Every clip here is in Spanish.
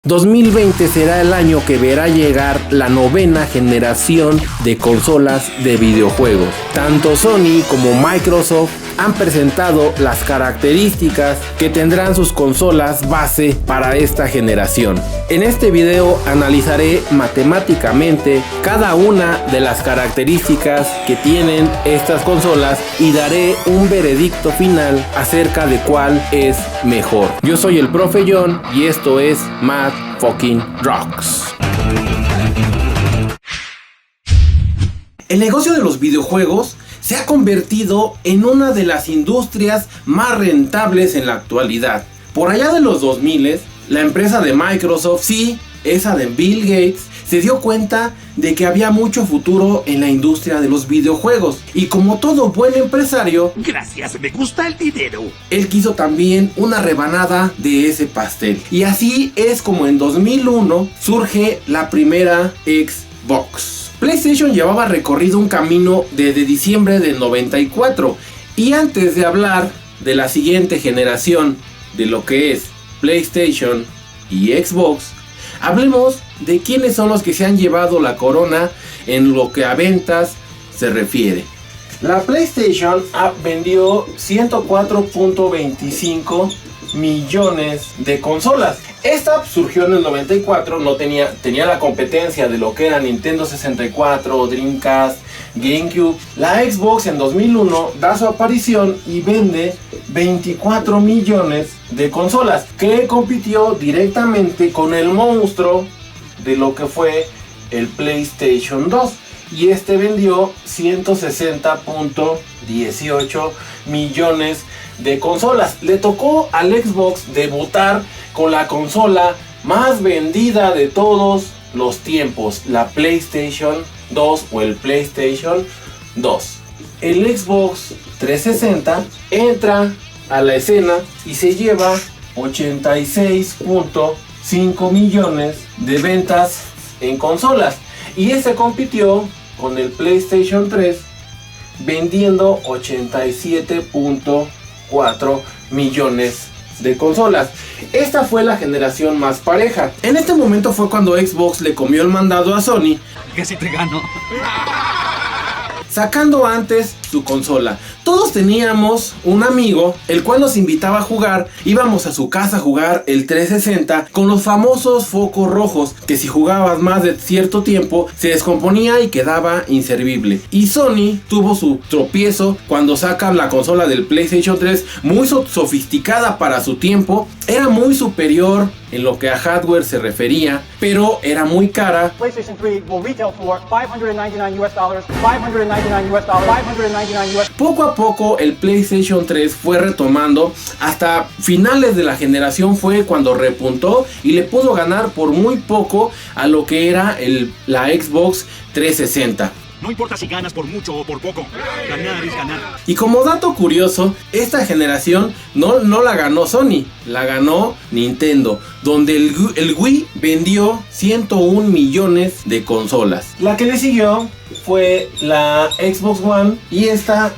2020 será el año que verá llegar la novena generación de consolas de videojuegos. Tanto Sony como Microsoft han presentado las características que tendrán sus consolas base para esta generación. En este video analizaré matemáticamente cada una de las características que tienen estas consolas y daré un veredicto final acerca de cuál es mejor. Yo soy el Profe John y esto es Mad Fucking Rocks. El negocio de los videojuegos se ha convertido en una de las industrias más rentables en la actualidad. Por allá de los 2000, la empresa de Microsoft, sí, esa de Bill Gates, se dio cuenta de que había mucho futuro en la industria de los videojuegos. Y como todo buen empresario, gracias, me gusta el dinero, él quiso también una rebanada de ese pastel. Y así es como en 2001 surge la primera Xbox. PlayStation llevaba recorrido un camino desde diciembre del 94. Y antes de hablar de la siguiente generación de lo que es PlayStation y Xbox, hablemos de quiénes son los que se han llevado la corona en lo que a ventas se refiere. La PlayStation vendió 104.25 millones de consolas. Esta surgió en el 94, tenía la competencia de lo que era Nintendo 64, Dreamcast, GameCube. La Xbox en 2001 da su aparición y vende 24 millones de consolas, que compitió directamente con el monstruo de lo que fue el PlayStation 2. Y este vendió 160.18 millones de consolas. Le tocó al Xbox debutar con la consola más vendida de todos los tiempos, la PlayStation 2 o el PlayStation 2. El Xbox 360 entra a la escena y se lleva 86.5 millones de ventas en consolas. Y este compitió con el PlayStation 3 vendiendo 87.4 millones de consolas. Esta fue la generación más pareja. En este momento fue cuando Xbox le comió el mandado a Sony, que si te gano, sacando antes su consola. Todos teníamos un amigo el cual nos invitaba a jugar. Íbamos a su casa a jugar el 360 con los famosos focos rojos, que si jugabas más de cierto tiempo se descomponía y quedaba inservible. Y Sony tuvo su tropiezo cuando sacan la consola del PlayStation 3, muy sofisticada para su tiempo. Era muy superior en lo que a hardware se refería, pero era muy cara. PlayStation 3 will retail for $599 US, $599 US, $599 US. Poco a poco el PlayStation 3 fue retomando, hasta finales de la generación fue cuando repuntó y le pudo ganar por muy poco a lo que era la Xbox 360. No importa si ganas por mucho o por poco, ganar es ganar. Y como dato curioso, esta generación no la ganó Sony, la ganó Nintendo, donde el Wii vendió 101 millones de consolas. La que le siguió fue la Xbox One y esta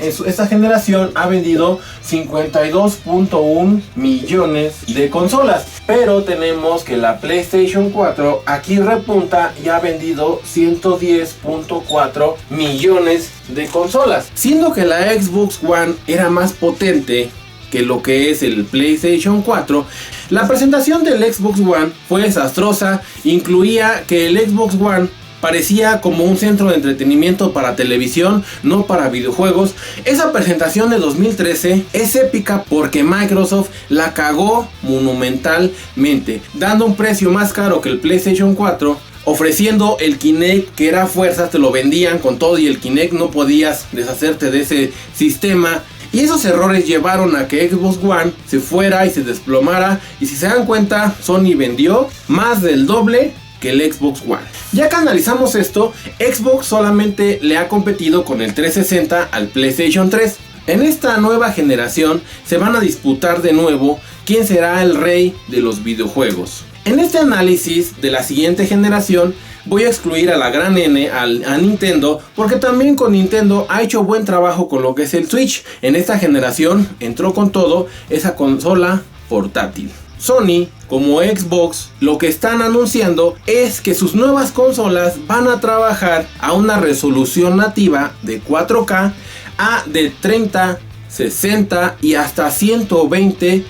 generación ha vendido 52.1 millones de consolas. Pero tenemos que la PlayStation 4 aquí repunta y ha vendido 110.4 millones de consolas. Siendo que la Xbox One era más potente que lo que es el PlayStation 4, la presentación del Xbox One fue desastrosa. Incluía que el Xbox One parecía como un centro de entretenimiento para televisión, no para videojuegos. Esa presentación de 2013 es épica porque Microsoft la cagó monumentalmente, dando un precio más caro que el PlayStation 4, ofreciendo el Kinect, que era fuerzas, te lo vendían con todo y el Kinect no podías deshacerte de ese sistema. Y esos errores llevaron a que Xbox One se fuera y se desplomara. Y si se dan cuenta, Sony vendió más del doble que el Xbox One. Ya que analizamos esto, Xbox solamente le ha competido con el 360 al PlayStation 3. En esta nueva generación se van a disputar de nuevo quién será el rey de los videojuegos. En este análisis de la siguiente generación voy a excluir a la gran N, a Nintendo, porque también con Nintendo ha hecho buen trabajo con lo que es el Switch. En esta generación entró con todo esa consola portátil. Sony como Xbox lo que están anunciando es que sus nuevas consolas van a trabajar a una resolución nativa de 4K a de 30, 60 y hasta 120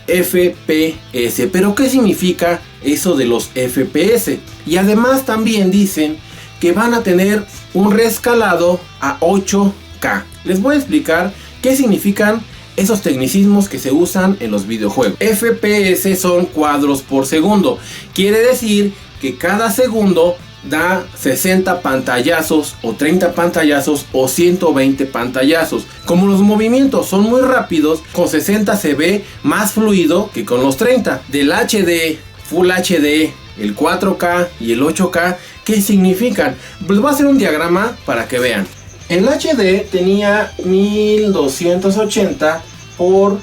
FPS. Pero ¿qué significa eso de los FPS? Y además también dicen que van a tener un rescalado a 8K. Les voy a explicar qué significan esos tecnicismos que se usan en los videojuegos. FPS son cuadros por segundo. Quiere decir que cada segundo da 60 pantallazos o 30 pantallazos o 120 pantallazos. Como los movimientos son muy rápidos, con 60 se ve más fluido que con los 30. Del HD, Full HD, el 4K y el 8K, ¿qué significan? Les voy a hacer un diagrama para que vean. El HD tenía 1280 por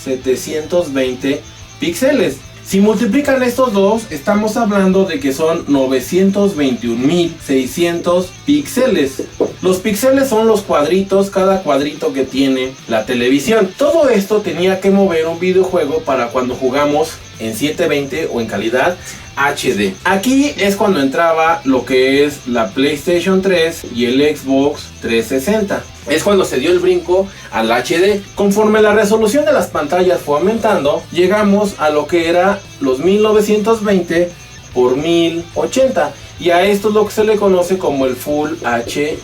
720 píxeles. Si multiplican estos dos, estamos hablando de que son 921.600 píxeles. Los píxeles son los cuadritos, cada cuadrito que tiene la televisión. Todo esto tenía que mover un videojuego para cuando jugamos en 720 o en calidad HD. Aquí es cuando entraba lo que es la PlayStation 3 y el Xbox 360. Es cuando se dio el brinco al HD. Conforme la resolución de las pantallas fue aumentando, llegamos a lo que era los 1920 por 1080. Y a esto es lo que se le conoce como el Full HD.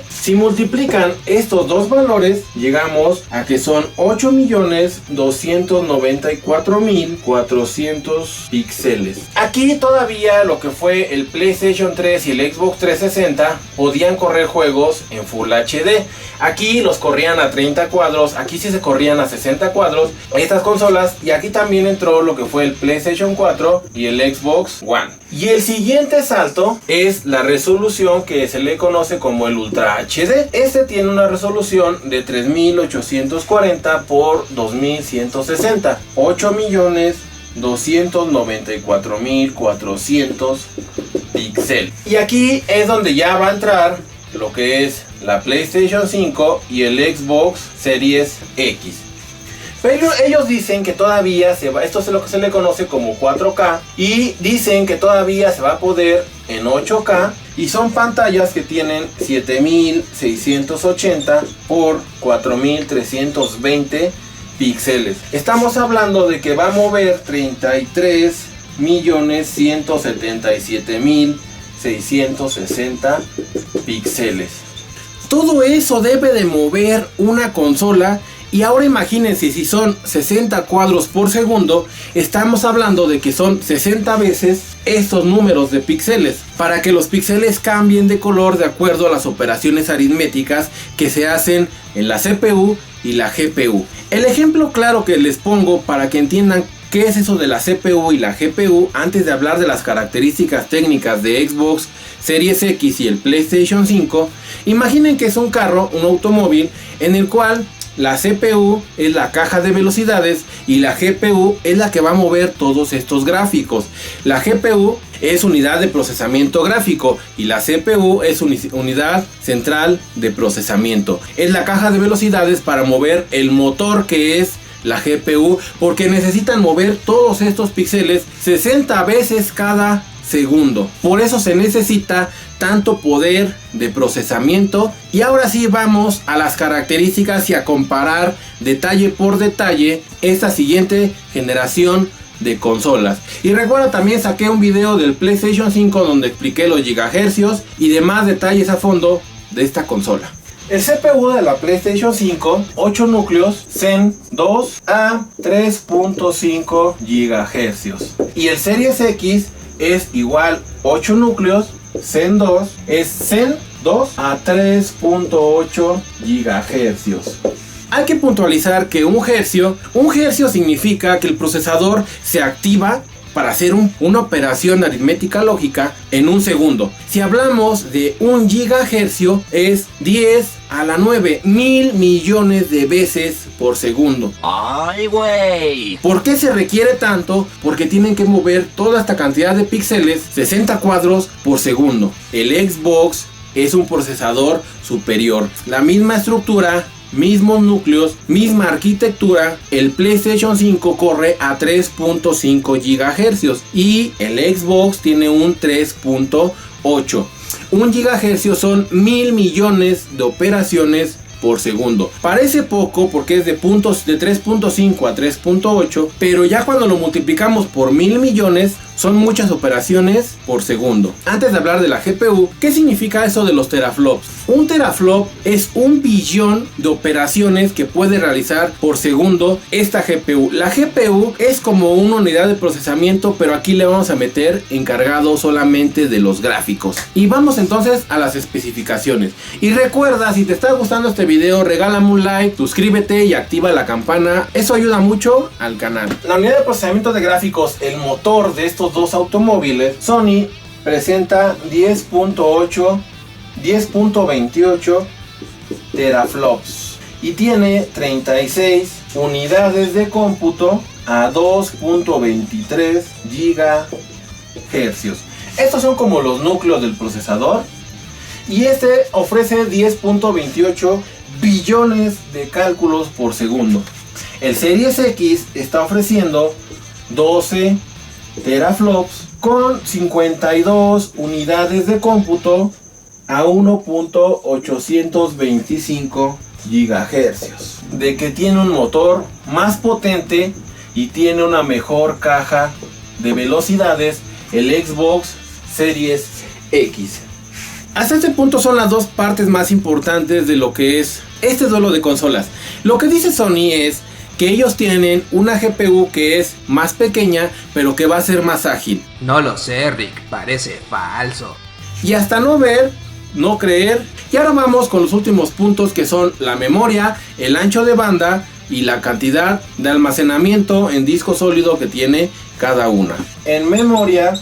Si multiplican estos dos valores, llegamos a que son 8.294.400 píxeles. Aquí todavía lo que fue el PlayStation 3 y el Xbox 360 podían correr juegos en Full HD. Aquí los corrían a 30 cuadros, aquí sí se corrían a 60 cuadros estas consolas. Y aquí también entró lo que fue el PlayStation 4 y el Xbox One. Y el siguiente salto es la resolución que se le conoce como el Ultra HD. Este tiene una resolución de 3840 por 2160, 8.294.400 píxeles. Y aquí es donde ya va a entrar lo que es la PlayStation 5 y el Xbox Series X. Pero ellos dicen que todavía se va, esto es lo que se le conoce como 4K, y dicen que todavía se va a poder en 8K, y son pantallas que tienen 7680 por 4320 píxeles. Estamos hablando de que va a mover 33.177.660 píxeles. Todo eso debe de mover una consola. Y ahora imagínense, si son 60 cuadros por segundo, estamos hablando de que son 60 veces estos números de píxeles, para que los píxeles cambien de color de acuerdo a las operaciones aritméticas que se hacen en la CPU y la GPU. El ejemplo claro que les pongo para que entiendan qué es eso de la CPU y la GPU, antes de hablar de las características técnicas de Xbox Series X y el PlayStation 5, imaginen que es un carro, un automóvil, en el cual la CPU es la caja de velocidades y la GPU es la que va a mover todos estos gráficos. La GPU es unidad de procesamiento gráfico y la CPU es unidad central de procesamiento. Es la caja de velocidades para mover el motor que es la GPU, porque necesitan mover todos estos píxeles 60 veces cada segundo. Por eso se necesita tanto poder de procesamiento. Y ahora sí vamos a las características y a comparar detalle por detalle esta siguiente generación de consolas. Y recuerda, también saqué un video del PlayStation 5 donde expliqué los gigahercios y demás detalles a fondo de esta consola. El CPU de la PlayStation 5, 8 núcleos, Zen 2 a 3.5 GHz. Y el Series X es igual 8 núcleos, Zen 2, es Zen 2 a 3.8 GHz. Hay que puntualizar que un hercio significa que el procesador se activa para hacer una operación aritmética lógica en un segundo. Si hablamos de 1 gigahercio, es 10 a la 9, 1000 millones de veces por segundo. ¡Ay, güey! ¿Por qué se requiere tanto? Porque tienen que mover toda esta cantidad de píxeles, 60 cuadros por segundo. El Xbox es un procesador superior, la misma estructura mismos núcleos, misma arquitectura, el PlayStation 5 corre a 3.5 GHz y el Xbox tiene un 3.8. 1 GHz son 1000 millones de operaciones por segundo. Parece poco porque es de 3.5 a 3.8, pero ya cuando lo multiplicamos por 1000 millones son muchas operaciones por segundo. Antes de hablar de la GPU, ¿qué significa eso de los teraflops? Un teraflop es 1 billón de operaciones que puede realizar por segundo esta GPU. La GPU es como una unidad de procesamiento, pero aquí le vamos a meter encargado solamente de los gráficos. Y vamos entonces a las especificaciones. Y recuerda, si te está gustando este video, regálame un like, suscríbete y activa la campana. Eso ayuda mucho al canal. La unidad de procesamiento de gráficos, el motor de estos dos automóviles, Sony presenta 10.28 teraflops y tiene 36 unidades de cómputo a 2.23 GHz. Estos son como los núcleos del procesador y este ofrece 10.28 billones de cálculos por segundo. El Series X está ofreciendo 12 teraflops con 52 unidades de cómputo a 1.825 GHz. De que tiene un motor más potente y tiene una mejor caja de velocidades el Xbox Series X. Hasta este punto son las dos partes más importantes de lo que es este duelo de consolas. Lo que dice Sony es que ellos tienen una GPU que es más pequeña, pero que va a ser más ágil. No lo sé, Rick, parece falso. Y hasta no ver, no creer. Y ahora vamos con los últimos puntos, que son la memoria, el ancho de banda y la cantidad de almacenamiento en disco sólido que tiene cada una. En memoria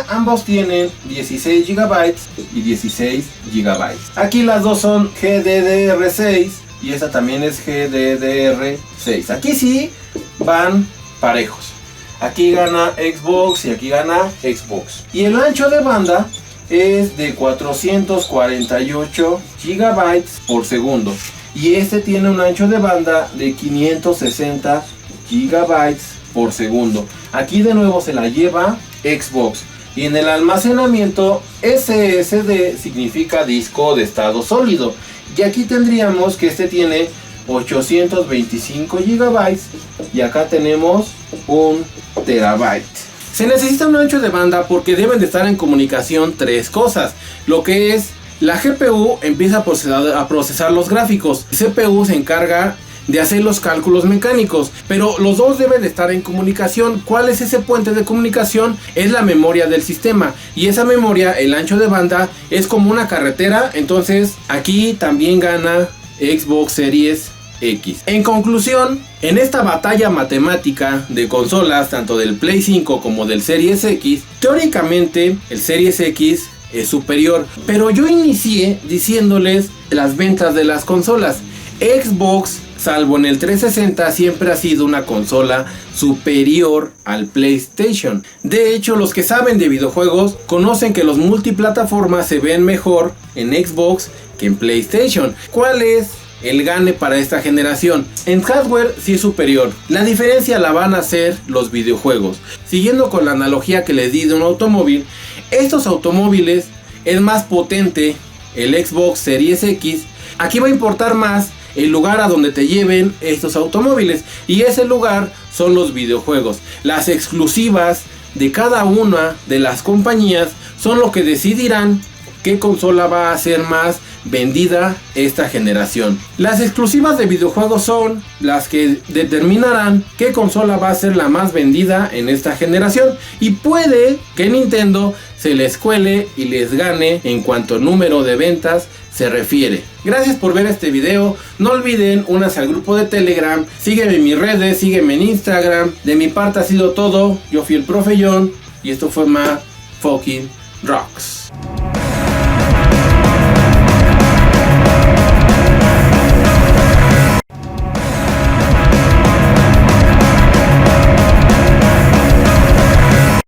ambos tienen 16 GB y 16 GB. Aquí las dos son GDDR6 y esta también es GDDR6. Aquí sí van parejos. Aquí gana Xbox y aquí gana Xbox. Y el ancho de banda es de 448 GB por segundo. Y este tiene un ancho de banda de 560 GB por segundo. Aquí de nuevo se la lleva Xbox. Y en el almacenamiento, SSD significa disco de estado sólido. Y aquí tendríamos que este tiene 825 GB y acá tenemos 1 TB. Se necesita un ancho de banda porque deben de estar en comunicación tres cosas. Lo que es la GPU empieza a procesar los gráficos. El CPU se encarga de hacer los cálculos mecánicos, pero los dos deben de estar en comunicación. ¿Cuál es ese puente de comunicación? Es la memoria del sistema, y esa memoria, el ancho de banda, es como una carretera. Entonces aquí también gana Xbox Series X. En conclusión, en esta batalla matemática de consolas, tanto del Play 5 como del Series X, teóricamente el Series X es superior, pero yo inicié diciéndoles las ventas de las consolas. Xbox, salvo en el 360, siempre ha sido una consola superior al PlayStation. De hecho, los que saben de videojuegos conocen que los multiplataformas se ven mejor en Xbox que en PlayStation. ¿Cuál es el gane para esta generación? En hardware sí es superior. La diferencia la van a hacer los videojuegos. Siguiendo con la analogía que les di de un automóvil, estos automóviles es más potente el Xbox Series X. Aquí va a importar más el lugar a donde te lleven estos automóviles, y ese lugar son los videojuegos. Las exclusivas de cada una de las compañías son lo que decidirán qué consola va a ser más vendida esta generación. Las exclusivas de videojuegos son las que determinarán qué consola va a ser la más vendida en esta generación, y puede que Nintendo se les cuele y les gane en cuanto a número de ventas se refiere. Gracias por ver este video. No olviden unirse al grupo de Telegram. Sígueme en mis redes, sígueme en Instagram. De mi parte ha sido todo. Yo fui el Profe John y esto fue Fucking Rocks.